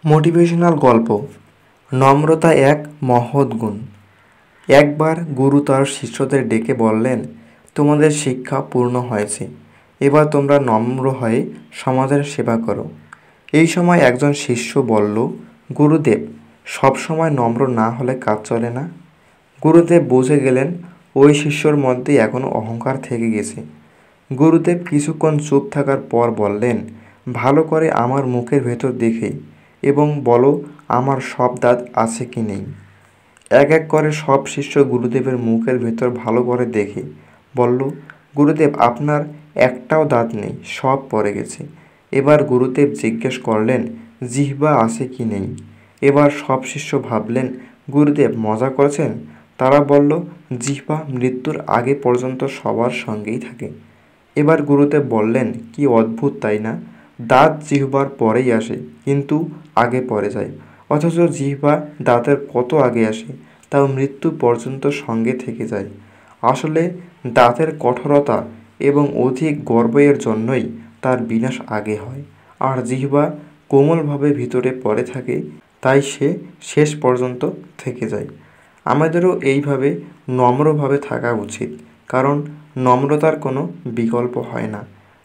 Motivational গল্প। নম্রতা এক মহৎ গুণ। একবার গুরু তার শিষ্যদের ডেকে বললেন, তোমাদের শিক্ষা পূর্ণ হয়েছে, এবার তোমরা নম্র হয়ে সমাজের সেবা করো। এই সময় একজন শিষ্য বলল, গুরুদেব, সবসময় নম্র না হলে কাজ চলে না। গুরুদেব বুঝে গেলেন ওই শিষ্যর মধ্যে এখনও অহংকার থেকে গেছে। গুরুদেব কিছুক্ষণ চুপ থাকার পর বললেন, ভালো করে আমার মুখের ভেতর দেখে এবং বলো আমার সব দাঁত আছে কি নেই। এক এক করে সব শিষ্য গুরুদেবের মুখের ভেতর ভালো করে দেখে বলল, গুরুদেব আপনার একটাও দাঁত নেই, সব পড়ে গেছে। এবার গুরুদেব জিজ্ঞেস করলেন, জিহ্বা আছে কি নেই। এবার সব শিষ্য ভাবলেন গুরুদেব মজা করেছেন। তারা বলল, জিহ্বা মৃত্যুর আগে পর্যন্ত সবার সঙ্গেই থাকে। এবার গুরুদেব বললেন, কি অদ্ভুত তাই না, দাঁত জিহ্বার পরেই আসে কিন্তু আগে পড়ে যায়, অথচ জিহ্বা দাঁতের কত আগে আসে, তাও মৃত্যু পর্যন্ত সঙ্গে থেকে যায়। আসলে দাঁতের কঠোরতা এবং অধিক গর্বের জন্যই তার বিনাশ আগে হয়, আর জিহ্বা কোমলভাবে ভিতরে পড়ে থাকে, তাই সে শেষ পর্যন্ত থেকে যায়। আমাদেরও এইভাবে নম্রভাবে থাকা উচিত, কারণ নম্রতার কোনো বিকল্প হয় না।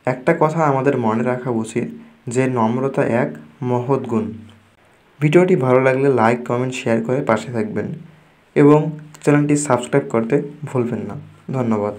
একটা কথা আমাদের মনে রাখা উচিত যে নম্রতা এক মহৎ গুণ। ভিডিওটি ভালো লাগলে লাইক, কমেন্ট, শেয়ার করে পাশে থাকবেন এবং চ্যানেলটি সাবস্ক্রাইব করতে ভুলবেন না। ধন্যবাদ।